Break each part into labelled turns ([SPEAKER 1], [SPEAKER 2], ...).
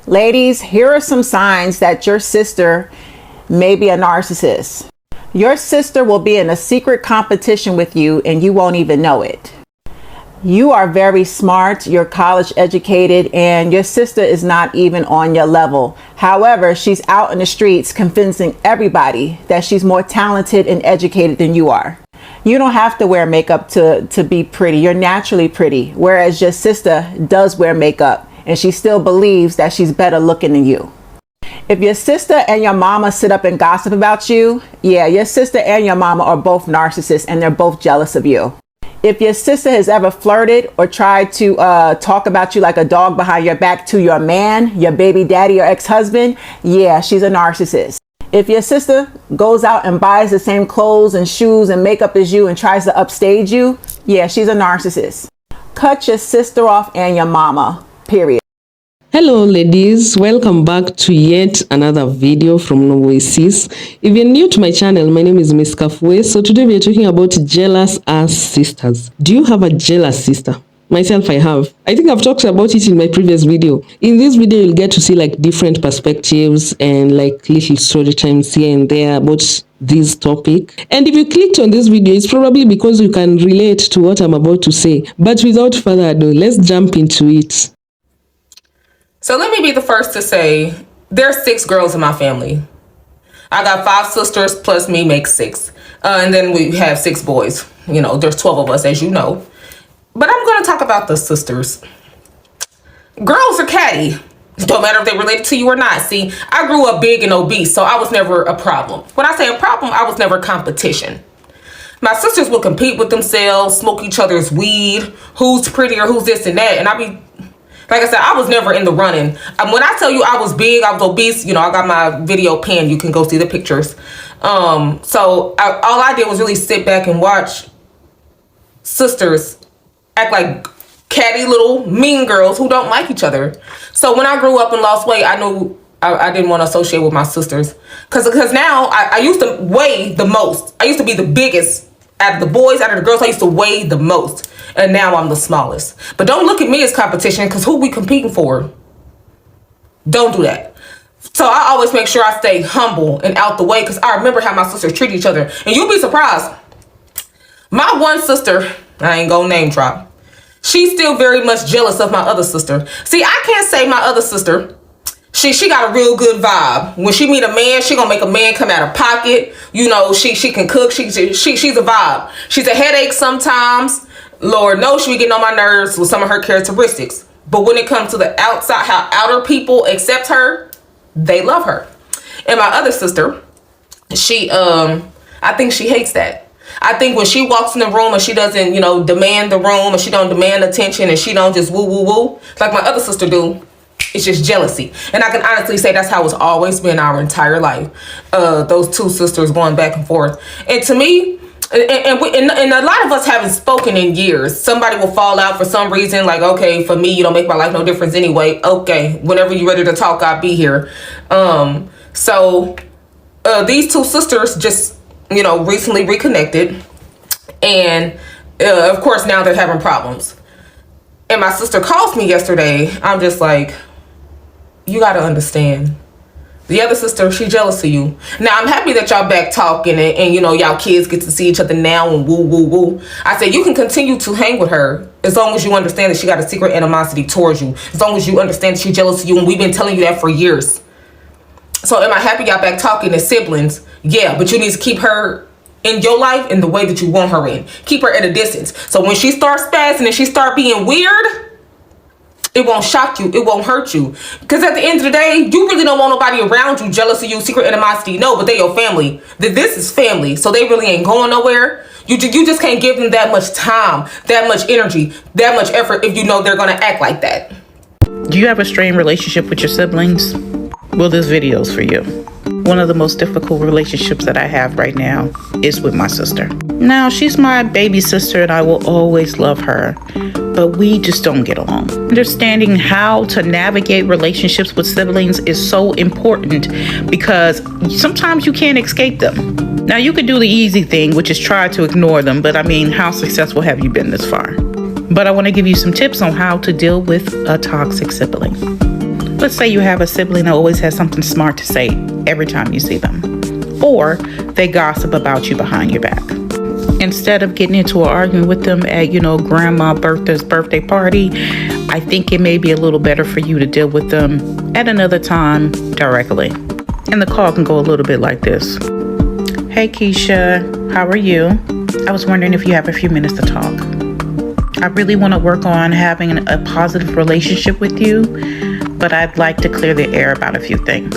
[SPEAKER 1] Ladies, here are some signs that your sister may be a narcissist. Your sister will be in a secret competition with you and you won't even know it. You are very smart, you're college educated, and your sister is not even on your level. However, she's out in the streets convincing everybody that she's more talented and educated than you are. You don't have to wear makeup to be pretty. You're naturally pretty, whereas your sister does wear makeup and she still believes that she's better looking than you. If your sister and your mama sit up and gossip about you, yeah, your sister and your mama are both narcissists and they're both jealous of you. If your sister has ever flirted or tried to talk about you like a dog behind your back to your man, your baby daddy or ex-husband, yeah, she's a narcissist. If your sister goes out and buys the same clothes and shoes and makeup as you and tries to upstage you, yeah, she's a narcissist. Cut your sister off and your mama, period.
[SPEAKER 2] Hello ladies, welcome back to yet another video from Norway Sis. If you're new to my channel, my name is Miss Kafue. So today we're talking about jealous ass sisters. Do you have a jealous sister? Myself, I have. I think I've talked about it in my previous video. In this video, you'll get to see like different perspectives and like little story times here and there about this topic. And if you clicked on this video, it's probably because you can relate to what I'm about to say. But without further ado, let's jump into it.
[SPEAKER 3] So let me be the first to say, there's 6 girls in my family. I got 5 sisters plus me makes 6. And then we have 6 boys. You know, there's 12 of us, as you know. But I'm going to talk about the sisters. Girls are catty. Don't matter if they're related to you or not. See, I grew up big and obese, so I was never a problem. When I say a problem, I was never competition. My sisters would compete with themselves, smoke each other's weed, who's prettier, who's this and that. And like I said, I was never in the running. When I tell you I was big, I was obese, you know, I got my video pinned. You can go see the pictures. All I did was really sit back and watch sisters act like catty little mean girls who don't like each other. So when I grew up and lost weight, I knew I didn't want to associate with my sisters. Because now I used to weigh the most. I used to be the biggest out of the boys, out of the girls. I used to weigh the most. And now I'm the smallest. But don't look at me as competition, because who we competing for? Don't do that. So I always make sure I stay humble and out the way, because I remember how my sisters treat each other. And you'll be surprised. My one sister, I ain't gonna name drop, she's still very much jealous of my other sister. See, I can't say my other sister, she got a real good vibe. When she meet a man, she gonna make a man come out of pocket. You know, she can cook. She's a vibe. She's a headache sometimes. Lord knows she be getting on my nerves with some of her characteristics. But when it comes to the outside, how outer people accept her, they love her. And my other sister, she, I think she hates that. I think when she walks in the room and she doesn't, you know, demand the room, and she don't demand attention, and she don't just woo, woo, woo, like my other sister do, it's just jealousy. And I can honestly say that's how it's always been our entire life. Those 2 sisters going back and forth. And to me, and a lot of us haven't spoken in years. Somebody will fall out for some reason, like, okay, for me, you don't make my life no difference anyway. Okay, whenever you're ready to talk, I'll be here. These 2 sisters just, you know, recently reconnected. And of course, now they're having problems. And my sister calls me yesterday. I'm just like, you got to understand. The other sister, she jealous of you. Now, I'm happy that y'all back talking and you know, y'all kids get to see each other now and woo, woo, woo. I said, you can continue to hang with her as long as you understand that she got a secret animosity towards you. As long as you understand that she's jealous of you, and we've been telling you that for years. So am I happy y'all back talking as siblings? Yeah, but you need to keep her in your life in the way that you want her in. Keep her at a distance. So when she starts spazzing and she start being weird, it won't shock you. It won't hurt you. Because at the end of the day, you really don't want nobody around you jealous of you, secret animosity. No, but they your family. This is family. So they really ain't going nowhere. You just can't give them that much time, that much energy, that much effort if you know they're going to act like that.
[SPEAKER 4] Do you have a strained relationship with your siblings? Well, this video is for you. One of the most difficult relationships that I have right now is with my sister. Now, she's my baby sister and I will always love her, but we just don't get along. Understanding how to navigate relationships with siblings is so important because sometimes you can't escape them. Now, you could do the easy thing, which is try to ignore them, but I mean, how successful have you been this far? But I want to give you some tips on how to deal with a toxic sibling. Let's say you have a sibling that always has something smart to say every time you see them, or they gossip about you behind your back. Instead of getting into an argument with them at, Grandma Bertha's birthday party, I think it may be a little better for you to deal with them at another time directly. And the call can go a little bit like this. Hey Keisha, how are you? I was wondering if you have a few minutes to talk. I really want to work on having a positive relationship with you, but I'd like to clear the air about a few things.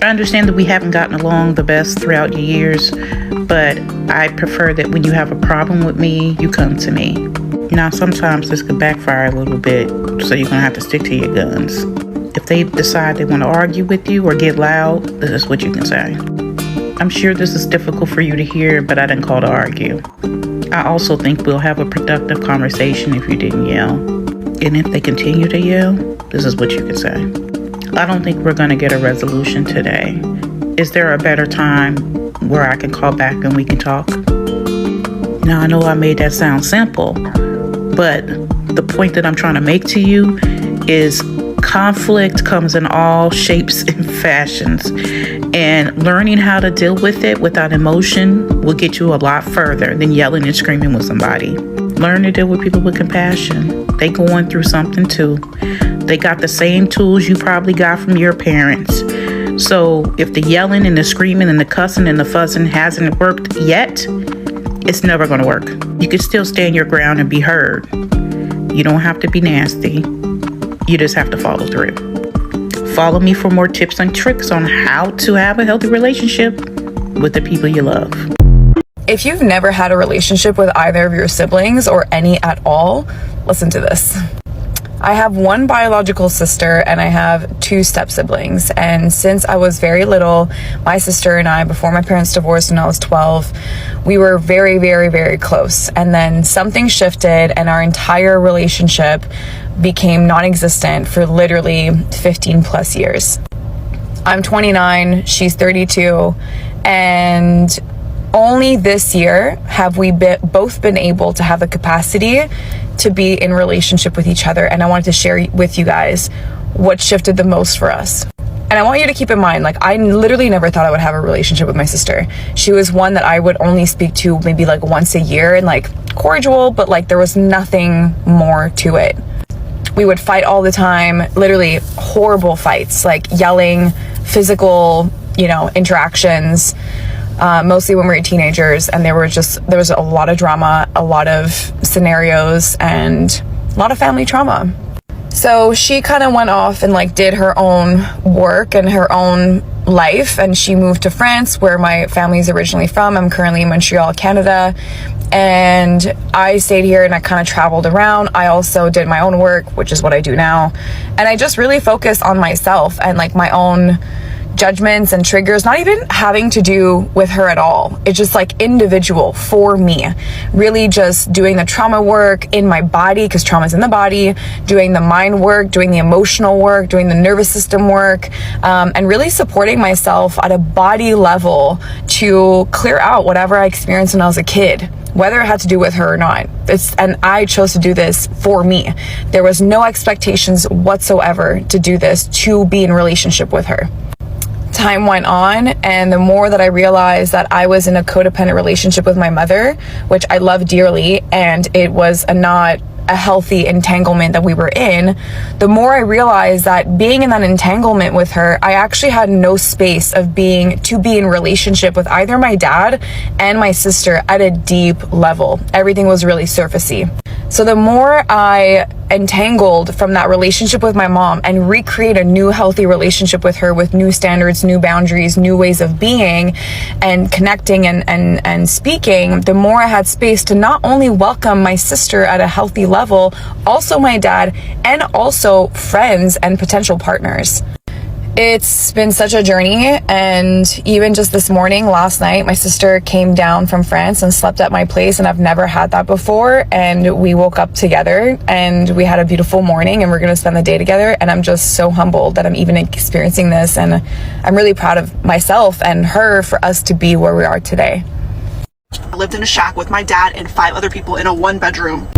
[SPEAKER 4] I understand that we haven't gotten along the best throughout the years, but I prefer that when you have a problem with me, you come to me. Now, sometimes this could backfire a little bit, so you're going to have to stick to your guns. If they decide they want to argue with you or get loud, this is what you can say. I'm sure this is difficult for you to hear, but I didn't call to argue. I also think we'll have a productive conversation if you didn't yell. And if they continue to yell, this is what you can say. I don't think we're going to get a resolution today. Is there a better time where I can call back and we can talk? Now, I know I made that sound simple, but the point that I'm trying to make to you is conflict comes in all shapes and fashions, and learning how to deal with it without emotion will get you a lot further than yelling and screaming with somebody. Learn to deal with people with compassion. They going through something too. They got the same tools you probably got from your parents. So if the yelling and the screaming and the cussing and the fussing hasn't worked yet, it's never going to work. You can still stand your ground and be heard. You don't have to be nasty. You just have to follow through. Follow me for more tips and tricks on how to have a healthy relationship with the people you love.
[SPEAKER 5] If you've never had a relationship with either of your siblings or any at all, listen to this. I have one biological sister and I have two step siblings. And since I was very little, my sister and I, before my parents divorced when I was 12, we were very, very, very close. And then something shifted and our entire relationship became non-existent for literally 15 plus years. I'm 29, she's 32, and only this year have we both been able to have the capacity to be in relationship with each other. And I wanted to share with you guys what shifted the most for us. And I want you to keep in mind, I literally never thought I would have a relationship with my sister. She was one that I would only speak to maybe once a year and cordial, but there was nothing more to it. We would fight all the time, literally horrible fights, yelling, physical, interactions, mostly when we were teenagers. And there was a lot of drama, a lot of scenarios, and a lot of family trauma. So she kind of went off and did her own work and her own life, and she moved to France, where my family is originally from. I'm currently in Montreal, Canada, and I stayed here and I kind of traveled around. I also did my own work, which is what I do now, and I just really focused on myself and my own judgments and triggers, not even having to do with her at all. It's just individual for me, really just doing the trauma work in my body, because trauma's in the body, doing the mind work, doing the emotional work, doing the nervous system work, and really supporting myself at a body level to clear out whatever I experienced when I was a kid, whether it had to do with her or not. And I chose to do this for me. There was no expectations whatsoever to do this, to be in relationship with her. Time went on, and the more that I realized that I was in a codependent relationship with my mother, which I love dearly, and it was not a healthy entanglement that we were in, the more I realized that being in that entanglement with her, I actually had no space to be in relationship with either my dad and my sister at a deep level. Everything was really surfacey. So the more I entangled from that relationship with my mom and recreate a new healthy relationship with her, with new standards, new boundaries, new ways of being and connecting and speaking, the more I had space to not only welcome my sister at a healthy level, also my dad, and also friends and potential partners. It's been such a journey, and even just this morning, last night, my sister came down from France and slept at my place, and I've never had that before, and we woke up together and we had a beautiful morning, and we're going to spend the day together, and I'm just so humbled that I'm even experiencing this, and I'm really proud of myself and her for us to be where we are today.
[SPEAKER 6] I lived in a shack with my dad and 5 other people in a 1-bedroom.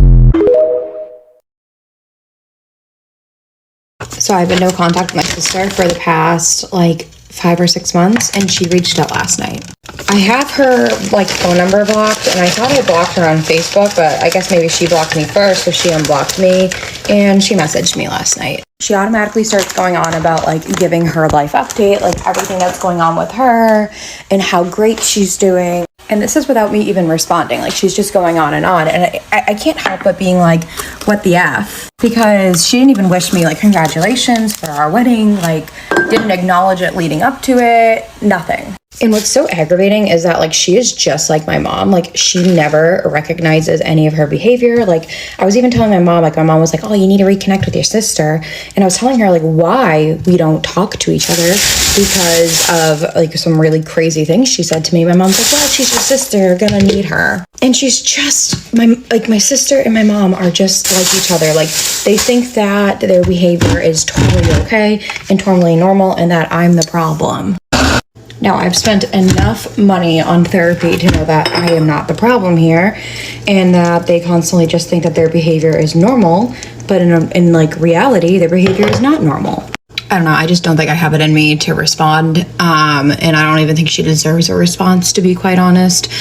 [SPEAKER 7] So I've been no contact with my sister for the past like 5 or 6 months, and she reached out last night. I have her like phone number blocked, and I thought I blocked her on Facebook, but I guess maybe she blocked me first, so she unblocked me, and she messaged me last night. She automatically starts going on about like giving her life update, like everything that's going on with her and how great she's doing. And this is without me even responding. Like, she's just going on. And I can't help but being like, what the F? Because she didn't even wish me like congratulations for our wedding, like didn't acknowledge it leading up to it, nothing. And what's so aggravating is that like she is just like my mom. Like, she never recognizes any of her behavior. Like, I was even telling my mom, like my mom was like, oh, you need to reconnect with your sister. And I was telling her like why we don't talk to each other because of like some really crazy things she said to me. My mom's like, well, she's your sister, you're gonna need her. And she's just my sister and my mom are just like each other. Like, they think that their behavior is totally okay and totally normal and that I'm the problem. Now, I've spent enough money on therapy to know that I am not the problem here, and that they constantly just think that their behavior is normal, but in like reality, their behavior is not normal. I don't know, I just don't think I have it in me to respond, and I don't even think she deserves a response, to be quite honest.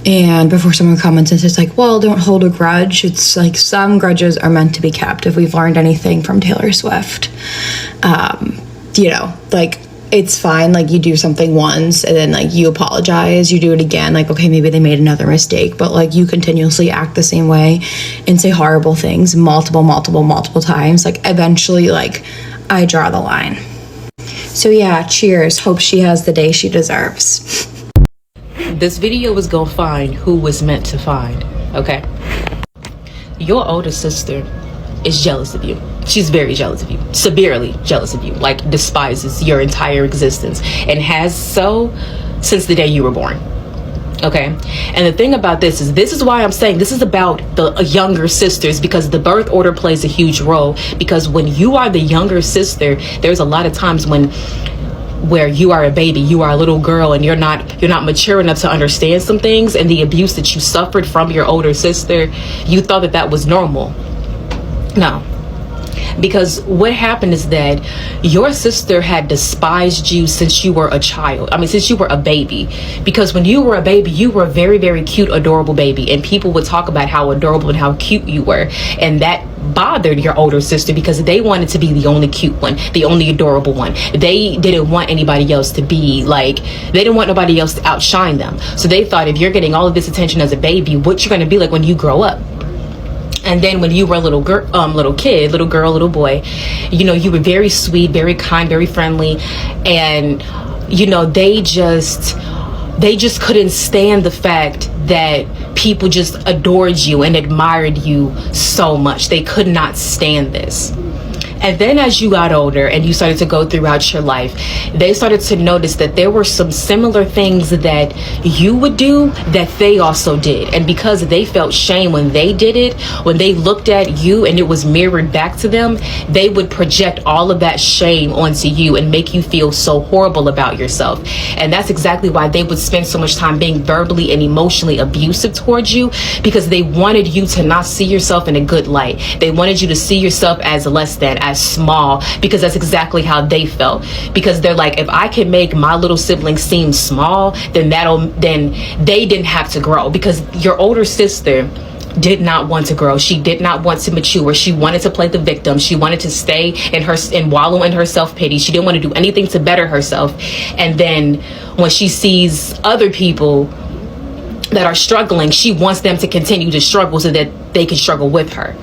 [SPEAKER 7] And before someone comments and says like, well, don't hold a grudge, it's like some grudges are meant to be kept. If we've learned anything from Taylor Swift, you know, like, it's fine, like, you do something once and then like you apologize, you do it again, like, okay, maybe they made another mistake, but like you continuously act the same way and say horrible things multiple times, like eventually like I draw the line. So yeah, cheers, hope she has the day she deserves.
[SPEAKER 8] This video was gonna find who was meant to find, okay? Your older sister is jealous of you. She's very jealous of you, severely jealous of you, like despises your entire existence, and has so since the day you were born. Okay, and the thing about this is why I'm saying this is about the younger sisters, because the birth order plays a huge role. Because when you are the younger sister, there's a lot of times where you are a baby, you are a little girl, and you're not mature enough to understand some things, and the abuse that you suffered from your older sister, you thought that was normal. No. Because what happened is that your sister had despised you since you were a child. I mean, since you were a baby. Because when you were a baby, you were a very, very cute, adorable baby. And people would talk about how adorable and how cute you were. And that bothered your older sister because they wanted to be the only cute one, the only adorable one. They didn't want anybody else to be like, they didn't want nobody else to outshine them. So they thought, if you're getting all of this attention as a baby, what you're going to be like when you grow up. And then when you were a little girl, little boy, you know, you were very sweet, very kind, very friendly. And, you know, they just couldn't stand the fact that people just adored you and admired you so much. They could not stand this. And then as you got older and you started to go throughout your life, they started to notice that there were some similar things that you would do that they also did. And because they felt shame when they did it, when they looked at you and it was mirrored back to them, they would project all of that shame onto you and make you feel so horrible about yourself. And that's exactly why they would spend so much time being verbally and emotionally abusive towards you, because they wanted you to not see yourself in a good light. They wanted you to see yourself as less than, as small, because that's exactly how they felt. Because they're like, if I can make my little sibling seem small, then they didn't have to grow. Because your older sister did not want to grow. She did not want to mature. She wanted to play the victim. She wanted to stay and wallow in her self-pity. She didn't want to do anything to better herself. And then when she sees other people that are struggling, she wants them to continue to struggle so that they can struggle with her.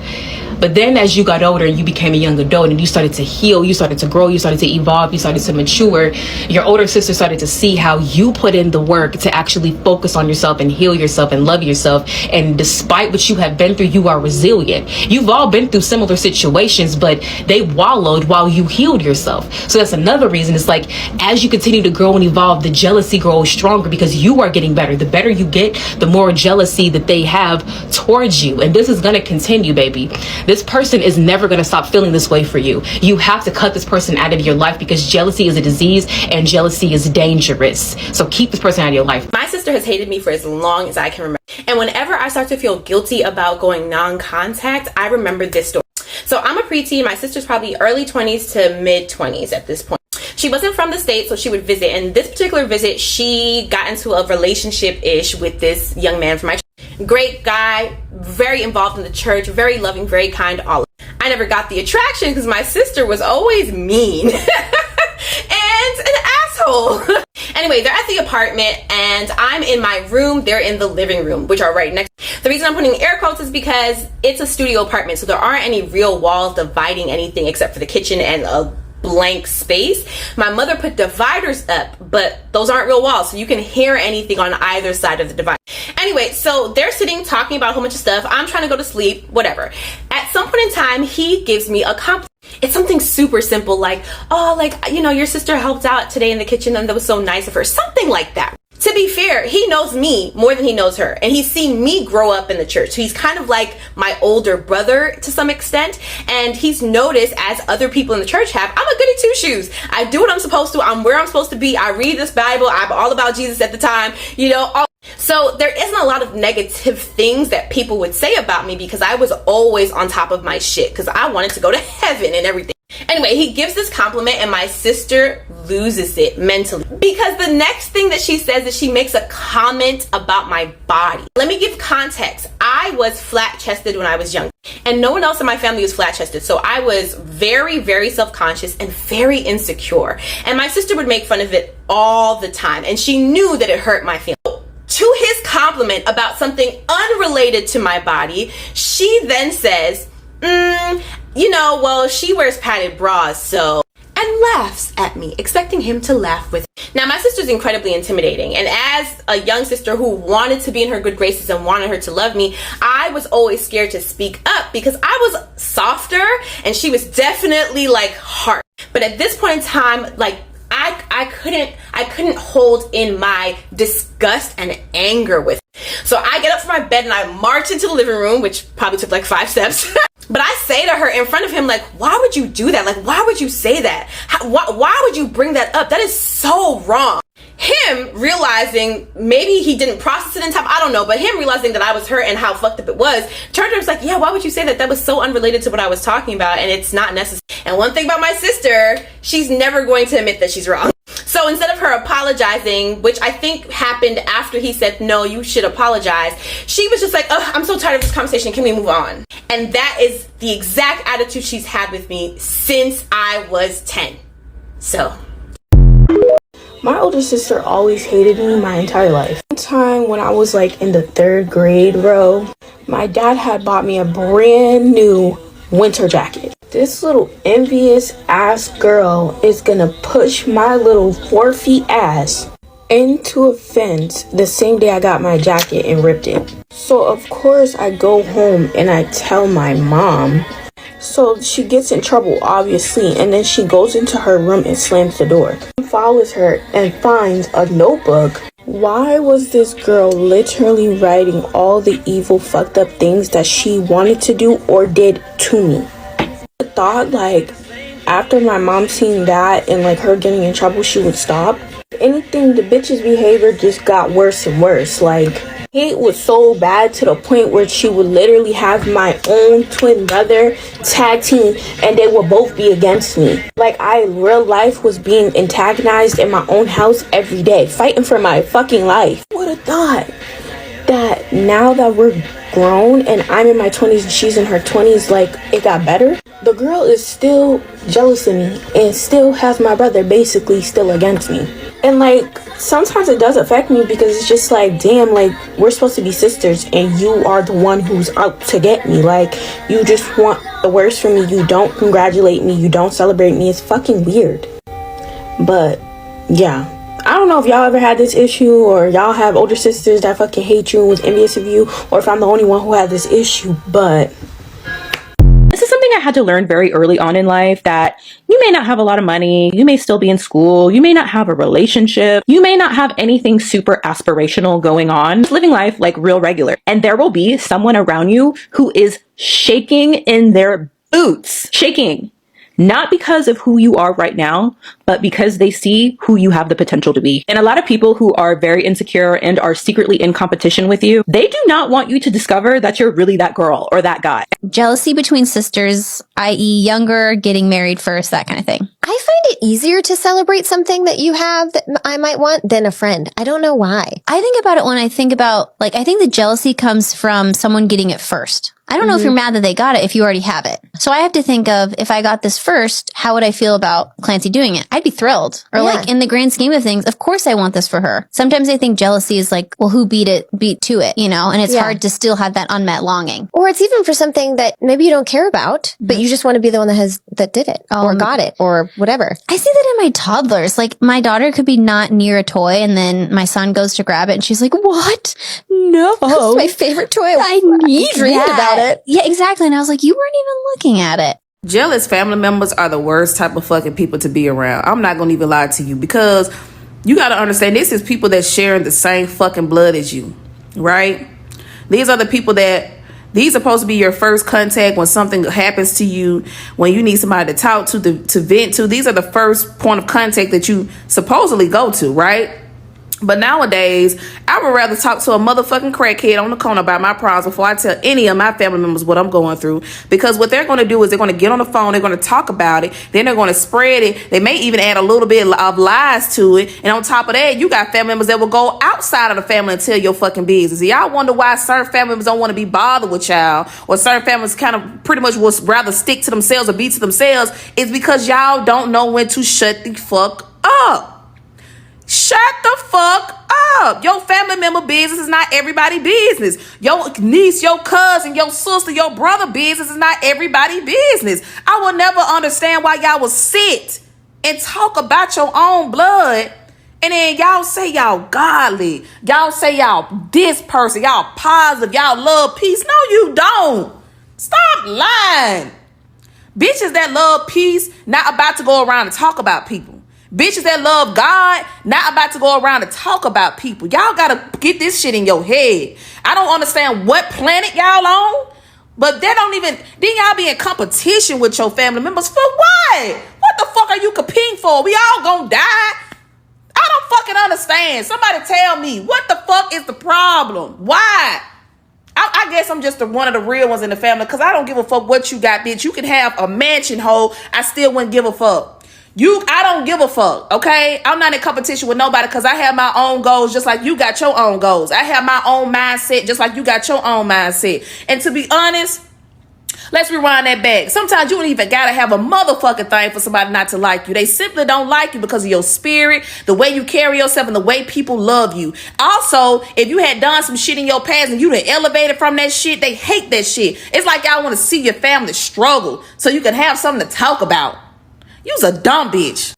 [SPEAKER 8] But then as you got older and you became a young adult and you started to heal, you started to grow, you started to evolve, you started to mature, your older sister started to see how you put in the work to actually focus on yourself and heal yourself and love yourself. And despite what you have been through, you are resilient. You've all been through similar situations, but they wallowed while you healed yourself. So that's another reason. It's like, as you continue to grow and evolve, the jealousy grows stronger because you are getting better. The better you get, the more jealousy that they have towards you. And this is going to continue, baby. This person is never going to stop feeling this way for you. You have to cut this person out of your life because jealousy is a disease and jealousy is dangerous. So keep this person out of your life.
[SPEAKER 9] My sister has hated me for as long as I can remember. And whenever I start to feel guilty about going non-contact, I remember this story. So I'm a preteen. My sister's probably early 20s to mid 20s at this point. She wasn't from the States, so she would visit. And this particular visit, she got into a relationship-ish with this young man from my church. Great guy, very involved in the church, very loving, very kind, all of it. I never got the attraction because my sister was always mean and an asshole. Anyway, they're at the apartment and I'm in my room. They're in the living room, which are right next. The reason I'm putting air quotes is because it's a studio apartment, so there aren't any real walls dividing anything except for the kitchen and a blank space. My mother put dividers up, but those aren't real walls, so you can hear anything on either side of the divider. Anyway, so they're sitting talking about a whole bunch of stuff. I'm trying to go to sleep, whatever. At some point in time, he gives me a compliment. It's something super simple like, oh, like, you know, your sister helped out today in the kitchen and that was so nice of her. Something like that. To be fair, he knows me more than he knows her, and he's seen me grow up in the church. So he's kind of like my older brother to some extent, and he's noticed, as other people in the church have, I'm a goody two shoes. I do what I'm supposed to. I'm where I'm supposed to be. I read this Bible. I'm all about Jesus at the time, you know. So there isn't a lot of negative things that people would say about me because I was always on top of my shit because I wanted to go to heaven and everything. Anyway, he gives this compliment and my sister loses it mentally because the next thing that she says is she makes a comment about my body. Let me give context. I was flat-chested when I was young and no one else in my family was flat-chested. So I was very, very self-conscious and very insecure. And my sister would make fun of it all the time and she knew that it hurt my feelings. To his compliment about something unrelated to my body, she then says, you know, well, she wears padded bras, so, and laughs at me, expecting him to laugh with me. Now, my sister's incredibly intimidating, and as a young sister who wanted to be in her good graces and wanted her to love me, I was always scared to speak up because I was softer and she was definitely like hard. But at this point in time, like, I couldn't hold in my disgust and anger with it. So I get up from my bed and I march into the living room, which probably took like 5 steps. But I say to her in front of him, like, why would you do that? Like, why would you say that? Why would you bring that up? That is so wrong. Him realizing, maybe he didn't process it in time, I don't know, but him realizing that I was hurt and how fucked up it was, turned to him, was like, yeah, why would you say that? That was so unrelated to what I was talking about and it's not necessary. And one thing about my sister, she's never going to admit that she's wrong. So instead of her apologizing, which I think happened after he said, no, you should apologize, she was just like, oh, I'm so tired of this conversation. Can we move on? And that is the exact attitude she's had with me since I was 10. So.
[SPEAKER 10] My older sister always hated me my entire life. One time when I was like in the 3rd grade, bro, my dad had bought me a brand new winter jacket. This little envious ass girl is gonna push my little 4 feet ass into a fence the same day I got my jacket and ripped it. So of course I go home and I tell my mom. So she gets in trouble, obviously, and then she goes into her room and slams the door. Follows her and finds a notebook. Why was this girl literally writing all the evil, fucked up things that she wanted to do or did to me? I thought, like, after my mom seeing that and, like, her getting in trouble, she would stop. If anything, the bitch's behavior just got worse and worse. Like, hate was so bad to the point where she would literally have my own twin brother tag team and they would both be against me. Like, I real life was being antagonized in my own house every day, fighting for my fucking life. Would have thought that now that we're grown and I'm in my 20s and she's in her 20s, like, it got better. The girl is still jealous of me and still has my brother basically still against me. And like, sometimes it does affect me because it's just like, damn, like, we're supposed to be sisters and you are the one who's out to get me. Like, you just want the worst for me. You don't congratulate me. You don't celebrate me. It's fucking weird. But yeah, I don't know if y'all ever had this issue or y'all have older sisters that fucking hate you and was envious of you, or if I'm the only one who had this issue, but
[SPEAKER 11] this is something I had to learn very early on in life, that you may not have a lot of money, you may still be in school, you may not have a relationship, you may not have anything super aspirational going on, living life like real regular. And there will be someone around you who is shaking in their boots, shaking, not because of who you are right now, but because they see who you have the potential to be. And a lot of people who are very insecure and are secretly in competition with you, they do not want you to discover that you're really that girl or that guy.
[SPEAKER 12] Jealousy between sisters, i.e. younger, getting married first, that kind of thing.
[SPEAKER 13] I find it easier to celebrate something that you have that I might want than a friend. I don't know why.
[SPEAKER 12] I think about it when I think about, like, I think the jealousy comes from someone getting it first. I don't know if you're mad that they got it if you already have it. So I have to think of, if I got this first, how would I feel about Clancy doing it? I'd be thrilled. Or like, in the grand scheme of things, of course I want this for her. Sometimes I think jealousy is like, well, who beat to it, you know? And it's hard to still have that unmet longing.
[SPEAKER 13] Or it's even for something that maybe you don't care about, but you just want to be the one that did it or got it or whatever.
[SPEAKER 12] I see that in my toddlers. Like, my daughter could be not near a toy and then my son goes to grab it and she's like, what? No.
[SPEAKER 13] That's my favorite toy.
[SPEAKER 12] I need
[SPEAKER 13] dreamed about it.
[SPEAKER 12] Yeah, exactly. And I was like, you weren't even looking at it.
[SPEAKER 14] Jealous family members are the worst type of fucking people to be around. I'm not gonna even lie to you, because you gotta understand, this is people that sharing the same fucking blood as you, right? These are the people these are supposed to be your first contact when something happens to you, when you need somebody to talk to vent to. These are the first point of contact that you supposedly go to, right? But nowadays, I would rather talk to a motherfucking crackhead on the corner about my problems before I tell any of my family members what I'm going through. Because what they're going to do is they're going to get on the phone, they're going to talk about it, then they're going to spread it. They may even add a little bit of lies to it. And on top of that, you got family members that will go outside of the family and tell your fucking business. Y'all wonder why certain family members don't want to be bothered with y'all, or certain families kind of pretty much will rather stick to themselves or be to themselves. It's because y'all don't know when to shut the fuck up. Shut the fuck up. Your family member business is not everybody's business. Your niece, your cousin, your sister, your brother business is not everybody's business. I will never understand why y'all will sit and talk about your own blood, and then y'all say y'all godly. Y'all say y'all this person. Y'all positive. Y'all love peace. No, you don't. Stop lying. Bitches that love peace not about to go around and talk about people. Bitches that love God, not about to go around and talk about people. Y'all gotta get this shit in your head. I don't understand what planet y'all on, but they don't even, then y'all be in competition with your family members for what? What the fuck are you competing for? We all gonna die? I don't fucking understand. Somebody tell me, what the fuck is the problem? Why? I guess I'm just one of the real ones in the family, because I don't give a fuck what you got, bitch. You can have a mansion hole, I still wouldn't give a fuck. I don't give a fuck, okay? I'm not in competition with nobody, because I have my own goals just like you got your own goals. I have my own mindset just like you got your own mindset. And to be honest, let's rewind that back. Sometimes you don't even gotta have a motherfucking thing for somebody not to like you. They simply don't like you because of your spirit, the way you carry yourself, and the way people love you. Also, if you had done some shit in your past and you done elevated from that shit, they hate that shit. It's like y'all want to see your family struggle so you can have something to talk about. You's a dumb bitch.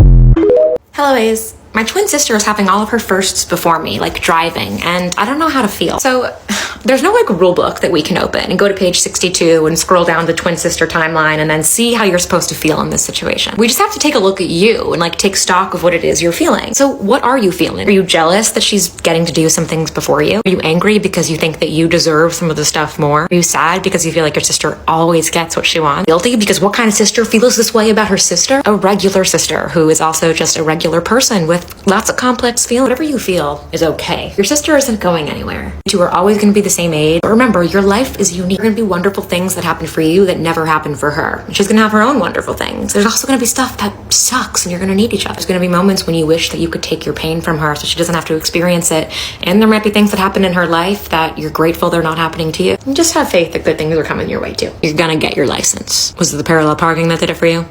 [SPEAKER 15] Hello, Ace. My twin sister is having all of her firsts before me, like driving, and I don't know how to feel. So there's no like rule book that we can open and go to page 62 and scroll down the twin sister timeline and then see how you're supposed to feel in this situation. We just have to take a look at you and like take stock of what it is you're feeling. So what are you feeling? Are you jealous that she's getting to do some things before you? Are you angry because you think that you deserve some of the stuff more? Are you sad because you feel like your sister always gets what she wants? Guilty because what kind of sister feels this way about her sister? A regular sister who is also just a regular person with lots of complex feelings. Whatever you feel is okay. Your sister isn't going anywhere. You two are always going to be the same age. But remember, your life is unique. There are going to be wonderful things that happen for you that never happened for her. And she's going to have her own wonderful things. There's also going to be stuff that sucks and you're going to need each other. There's going to be moments when you wish that you could take your pain from her so she doesn't have to experience it. And there might be things that happen in her life that you're grateful they're not happening to you. And just have faith that good things are coming your way too. You're going to get your license. Was it the parallel parking that did it for you?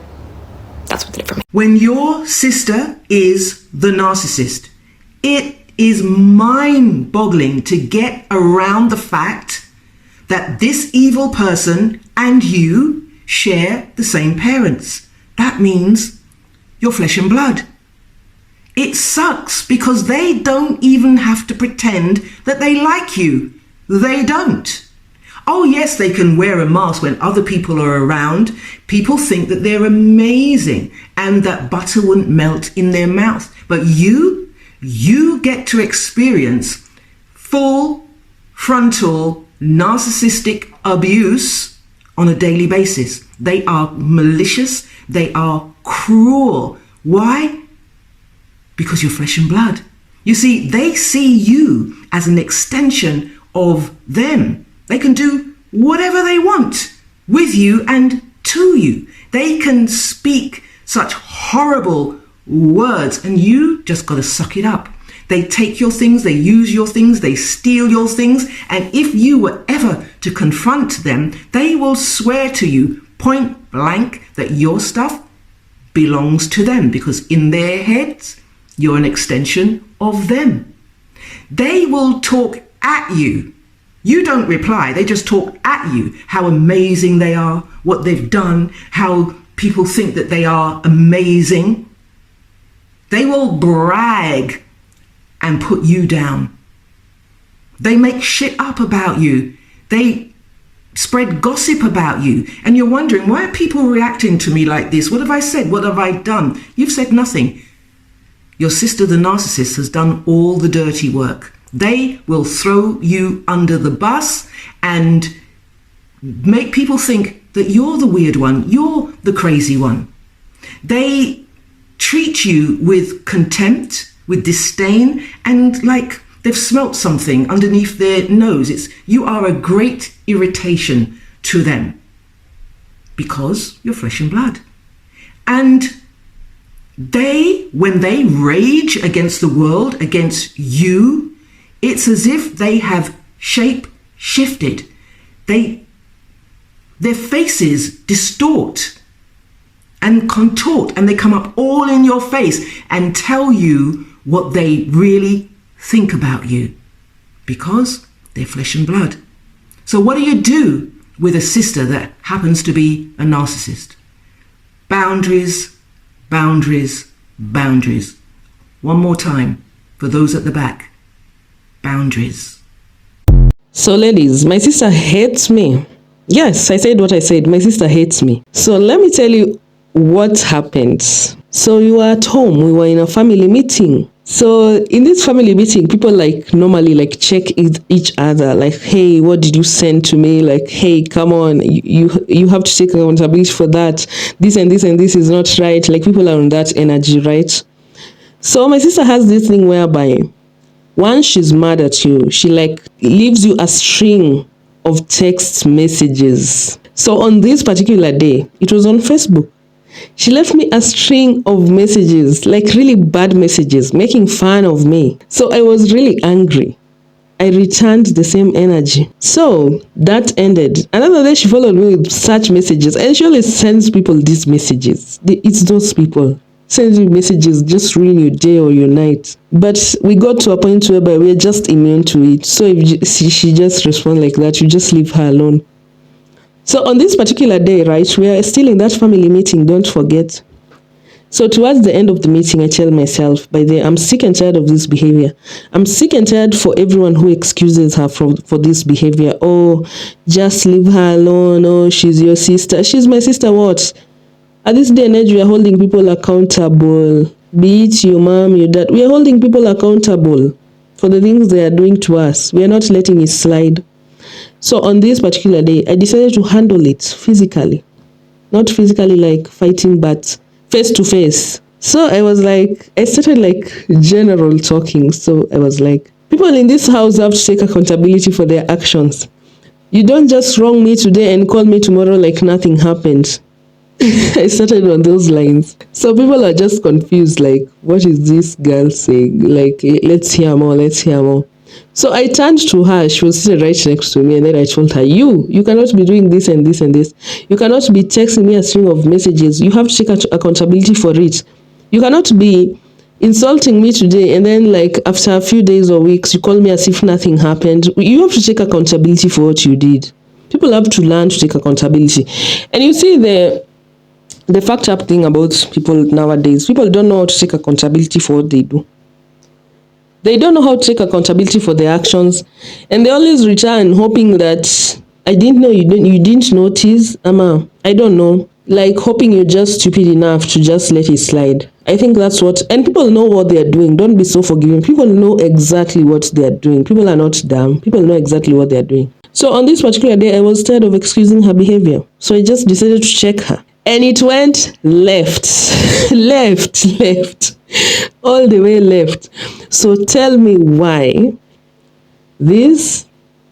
[SPEAKER 15] That's what did it for me.
[SPEAKER 16] When your sister is the narcissist, it is mind-boggling to get around the fact that this evil person and you share the same parents. That means you're flesh and blood. It sucks because they don't even have to pretend that they like you. They don't. Oh yes, they can wear a mask when other people are around. People think that they're amazing and that butter wouldn't melt in their mouth. But you get to experience full frontal narcissistic abuse on a daily basis. They are malicious. They are cruel. Why? because you're flesh and blood. You see, they see you as an extension of them. They can do whatever they want with you and to you. They can speak such horrible words and you just got to suck it up. They take your things, they use your things, they steal your things, and if you were ever to confront them, they will swear to you point blank that your stuff belongs to them, because in their heads, you're an extension of them. They will talk at you. You don't reply, they just talk at you, how amazing they are, what they've done, how people think that they are amazing. They will brag and put you down. They make shit up about you. They spread gossip about you. And you're wondering, why are people reacting to me like this? What have I said? What have I done? You've said nothing. Your sister, the narcissist, has done all the dirty work. They will throw you under the bus and make people think that you're the weird one, you're the crazy one. They treat you with contempt, with disdain, and like they've smelt something underneath their nose. You are a great irritation to them because you're flesh and blood. And when they rage against the world, against you, it's as if they have shape shifted. Their faces distort and contort, and they come up all in your face and tell you what they really think about you, because they're flesh and blood. So what do you do with a sister that happens to be a narcissist? Boundaries, boundaries, boundaries. One more time for those at the back. Boundaries.
[SPEAKER 2] So ladies, my sister hates me. Yes, I said what I said. My sister hates me. So let me tell you what happened. So you were at home. We were in a family meeting. So in this family meeting, people normally check each other. Like, hey, what did you send to me? Like, hey, come on, you have to take accountability for that. This and this and this is not right. Like, people are on that energy, right? So my sister has this thing whereby once she's mad at you, she leaves you a string of text messages. So on this particular day, it was on Facebook. She left me a string of messages, really bad messages, making fun of me. So I was really angry. I returned the same energy. So that ended. Another day she followed me with such messages, and she always sends people these messages. It's those people. Sends you messages, just ruin your day or your night. But we got to a point whereby we're just immune to it. So if she just responds like that, you just leave her alone. So on this particular day, right, we are still in that family meeting, don't forget. So towards the end of the meeting, I tell myself, I'm sick and tired of this behavior. I'm sick and tired for everyone who excuses her for this behavior. Oh, just leave her alone. Oh, she's your sister. She's my sister, what? At this day and age, we are holding people accountable. Be it your mom, your dad. We are holding people accountable for the things they are doing to us. We are not letting it slide. So on this particular day, I decided to handle it physically. Not physically like fighting, but face to face. So I started general talking. So I was like, people in this house have to take accountability for their actions. You don't just wrong me today and call me tomorrow like nothing happened. I started on those lines. So people are just confused, what is this girl saying? Let's hear more, let's hear more. So I turned to her. She was sitting right next to me, and then I told her, you cannot be doing this and this and this. You cannot be texting me a string of messages. You have to take accountability for it. You cannot be insulting me today, and then after a few days or weeks, you call me as if nothing happened. You have to take accountability for what you did. People have to learn to take accountability. And you see the fucked up thing about people nowadays, people don't know how to take accountability for what they do. They don't know how to take accountability for their actions, and they always return hoping that, I didn't know you didn't notice, I don't know, hoping you're just stupid enough to just let it slide. I think that's what, and people know what they're doing. Don't be so forgiving. People know exactly what they're doing. People are not dumb. People know exactly what they're doing. So on this particular day, I was tired of excusing her behavior. So I just decided to check her. And it went left, left, all the way left. So tell me why this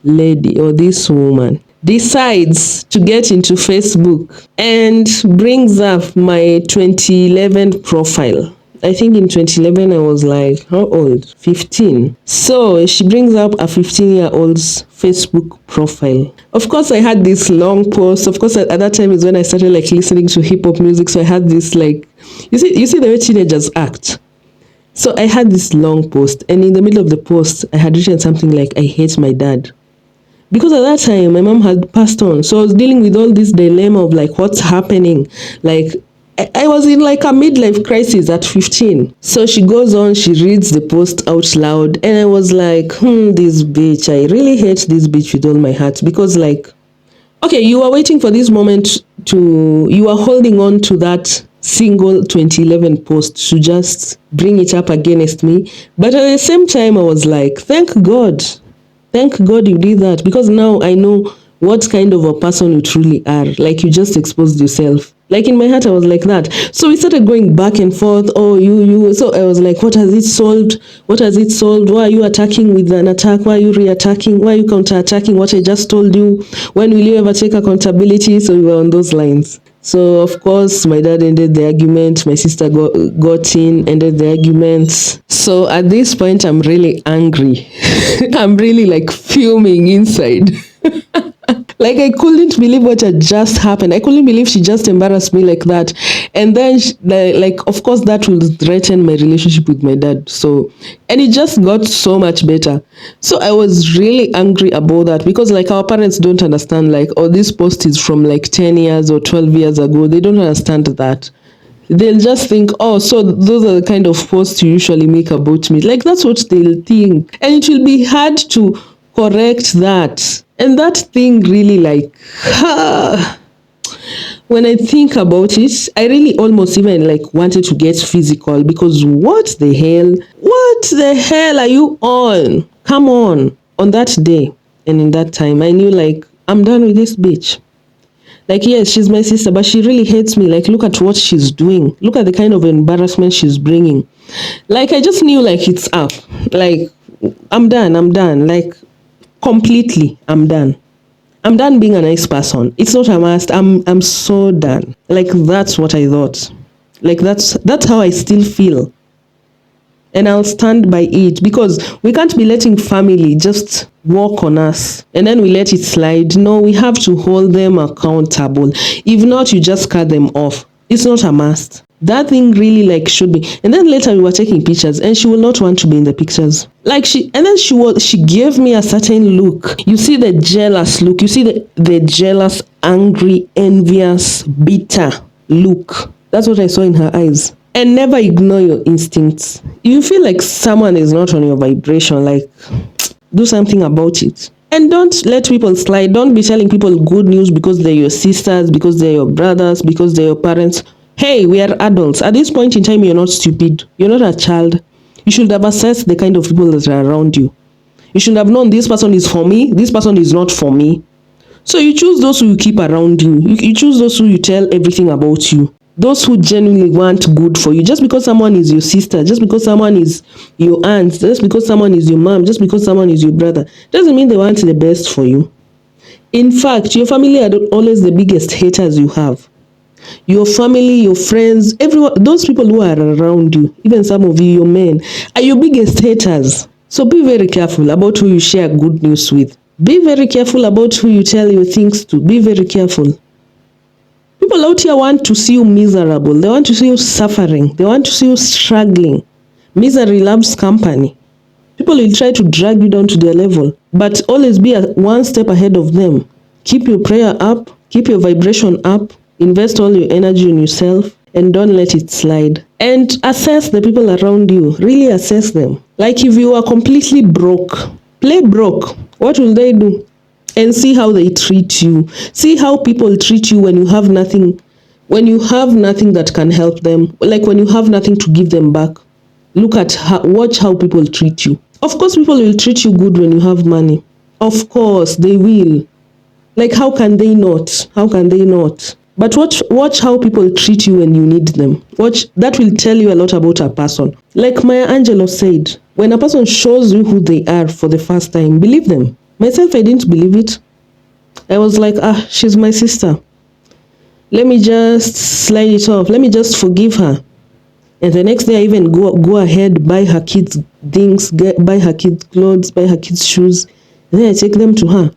[SPEAKER 2] lady or this woman decides to get into Facebook and brings up my 2011 profile. I think in 2011 I was like, how old? 15. So she brings up a 15-year-old's Facebook profile. Of course, I had this long post. Of course, at that time is when I started like listening to hip hop music. So I had this like, you see the way teenagers act. So I had this long post, and in the middle of the post, I had written something like, I hate my dad. Because at that time, my mom had passed on. So I was dealing with all this dilemma of like, what's happening? Like, I was in like a midlife crisis at 15. So she goes on, she reads the post out loud. And I was like, this bitch, I really hate this bitch with all my heart. Because like, okay, you are waiting for this moment you are holding on to that single 2011 post to just bring it up against me. But at the same time, I was like, thank God you did that. Because now I know what kind of a person you truly are. Like, you just exposed yourself. Like, in my heart, I was like that. So we started going back and forth. Oh, you. So I was like, what has it solved? What has it solved? Why are you attacking with an attack? Why are you re-attacking? Why are you counter-attacking what I just told you? When will you ever take accountability? So we were on those lines. So, of course, my dad ended the argument. My sister got in, ended the argument. So at this point, I'm really angry. I'm really like fuming inside. Like, I couldn't believe what had just happened. I couldn't believe she just embarrassed me like that. And then, like, of course, that will threaten my relationship with my dad. So, and it just got so much better. So I was really angry about that because, like, our parents don't understand, like, oh, this post is from like 10 years or 12 years ago. They don't understand that. They'll just think, oh, so those are the kind of posts you usually make about me. Like, that's what they'll think. And it will be hard to correct that. And that thing really like, when I think about it, I really almost even like wanted to get physical because what the hell are you on? Come on that day and in that time, I knew like, I'm done with this bitch. Like, yes, she's my sister, but she really hates me. Like, look at what she's doing. Look at the kind of embarrassment she's bringing. Like, I just knew like it's up. Like, I'm done. Like, completely, I'm done. I'm done being a nice person. It's not a must. I'm so done. Like, that's what I thought. Like, that's how I still feel. And I'll stand by it because we can't be letting family just walk on us and then we let it slide. No, we have to hold them accountable. If not, you just cut them off. It's not a must. That thing really like should be. And then later we were taking pictures and she will not want to be in the pictures. Like she gave me a certain look. You see the jealous look. You see the jealous, angry, envious, bitter look. That's what I saw in her eyes. And never ignore your instincts. You feel like someone is not on your vibration, like do something about it. And don't let people slide. Don't be telling people good news because they're your sisters, because they're your brothers, because they're your parents. Hey, we are adults. At this point in time, you're not stupid. You're not a child. You should have assessed the kind of people that are around you. You should have known this person is for me, this person is not for me. So you choose those who you keep around you. You choose those who you tell everything about you. Those who genuinely want good for you. Just because someone is your sister, just because someone is your aunt, just because someone is your mom, just because someone is your brother, doesn't mean they want the best for you. In fact, your family are always the biggest haters you have. Your family, your friends, everyone, those people who are around you, even some of you, your men, are your biggest haters. So be very careful about who you share good news with. Be very careful about who you tell your things to. Be very careful. People out here want to see you miserable. They want to see you suffering. They want to see you struggling. Misery loves company. People will try to drag you down to their level, but always be one step ahead of them. Keep your prayer up. Keep your vibration up. Invest all your energy in yourself and don't let it slide. And assess the people around you. Really assess them. Like if you are completely broke, play broke. What will they do? And see how they treat you. See how people treat you when you have nothing. When you have nothing that can help them. Like when you have nothing to give them back. Watch how people treat you. Of course, people will treat you good when you have money. Of course, they will. Like, how can they not? How can they not? But watch how people treat you when you need them. Watch, that will tell you a lot about a person. Like Maya Angelou said, when a person shows you who they are for the first time, believe them. Myself, I didn't believe it. I was like, she's my sister. Let me just slide it off. Let me just forgive her. And the next day I even go ahead, buy her kids things, buy her kids clothes, buy her kids shoes. And then I take them to her.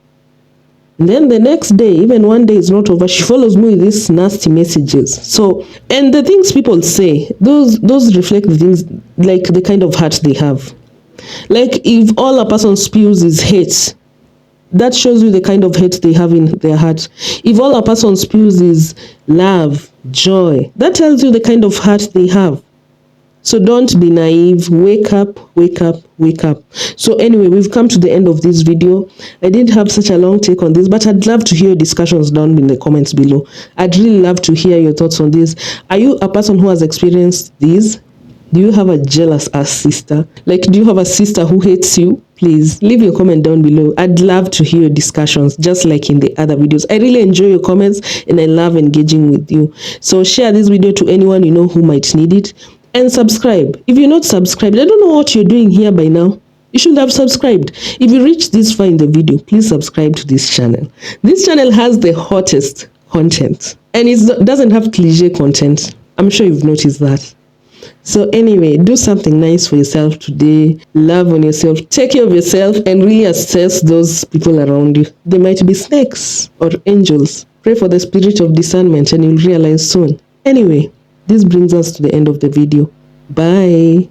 [SPEAKER 2] And then the next day, even one day is not over, she follows me with these nasty messages. So, and the things people say, those reflect the things, like the kind of heart they have. Like if all a person spews is hate, that shows you the kind of hate they have in their heart. If all a person spews is love, joy, that tells you the kind of heart they have. So don't be naive. Wake up, wake up, wake up. So anyway, we've come to the end of this video. I didn't have such a long take on this, but I'd love to hear your discussions down in the comments below. I'd really love to hear your thoughts on this. Are you a person who has experienced this? Do you have a jealous ass sister? Like, do you have a sister who hates you? Please leave your comment down below. I'd love to hear your discussions, just like in the other videos. I really enjoy your comments and I love engaging with you. So share this video to anyone you know who might need it. And subscribe. If you're not subscribed, I don't know what you're doing here by now. You should have subscribed. If you reached this far in the video, please subscribe to this channel. This channel has the hottest content. And it doesn't have cliche content. I'm sure you've noticed that. So anyway, do something nice for yourself today. Love on yourself. Take care of yourself and really assess those people around you. They might be snakes or angels. Pray for the spirit of discernment and you'll realize soon. Anyway, this brings us to the end of the video. Bye.